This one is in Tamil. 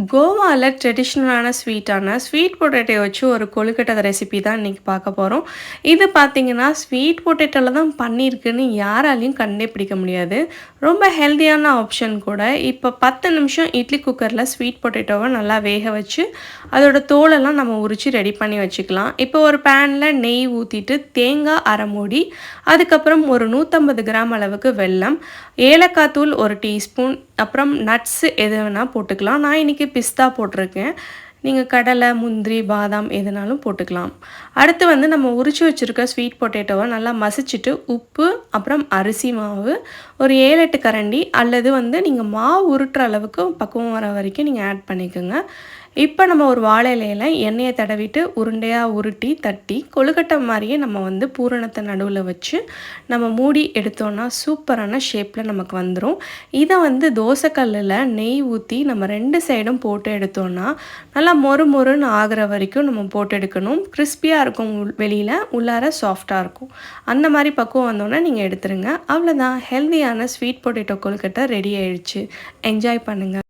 கோவால ட்ரெடிஷ்னலான ஸ்வீட் பொட்டேட்டோ வச்சு ஒரு கொழுக்கட்டை ரெசிபி தான் இன்றைக்கி பார்க்க போகிறோம். இது பார்த்திங்கன்னா ஸ்வீட் பொட்டேட்டோவில் தான் பண்ணியிருக்குன்னு யாராலையும் கண்டுபிடிக்க முடியாது. ரொம்ப ஹெல்த்தியான ஆப்ஷன் கூட. இப்போ 10 நிமிஷம் இட்லி குக்கரில் ஸ்வீட் பொட்டேட்டோவை நல்லா வேக வச்சு அதோட தோலெல்லாம் நம்ம உரித்து ரெடி பண்ணி வச்சுக்கலாம். இப்போ ஒரு பேனில் நெய் ஊற்றிட்டு தேங்காய் அரை மூடி, அதுக்கப்புறம் ஒரு 150 கிராம் அளவுக்கு வெல்லம், ஏலக்காய் தூள் 1 டீஸ்பூன், அப்புறம் நட்ஸு எது வேணால் போட்டுக்கலாம். நான் இன்றைக்கி பிஸ்தா போட்டிருக்கேன். நீங்கள் கடலை, முந்திரி, பாதாம் எதுனாலும் போட்டுக்கலாம். அடுத்து வந்து நம்ம உரித்து வச்சுருக்க ஸ்வீட் பொட்டேட்டோவை நல்லா மசிச்சுட்டு உப்பு, அப்புறம் அரிசி மாவு ஒரு 7-8 கரண்டி, அல்லது வந்து நீங்கள் மாவு உருட்டுற அளவுக்கு பக்குவம் வர வரைக்கும் நீங்கள் ஆட் பண்ணிக்கோங்க. இப்போ நம்ம ஒரு வாழை இலையில் எண்ணெயை தடவிட்டு உருண்டையாக உருட்டி தட்டி கொழுக்கட்டை மாதிரியே நம்ம வந்து பூரணத்தை நடுவில் வச்சு நம்ம மூடி எடுத்தோன்னா சூப்பரான ஷேப்பில் நமக்கு வந்துடும். இதை வந்து தோசைக்கல்லில் நெய் ஊற்றி நம்ம 2 சைடும் போட்டு எடுத்தோன்னா நல்லா மொறு மொறுன்னு ஆகிற வரைக்கும் நம்ம போட்டு எடுக்கணும். கிறிஸ்பியாக இருக்கும், வெளியில் உள்ளார சாஃப்டாக இருக்கும். அந்த மாதிரி பக்குவம் வந்தோன்னே நீங்கள் எடுத்துருங்க. அவ்வளோதான், ஹெல்த்தியான ஸ்வீட் பொட்டேட்டோ கொழுக்கட்டை ரெடி ஆயிடுச்சு. என்ஜாய் பண்ணுங்கள்.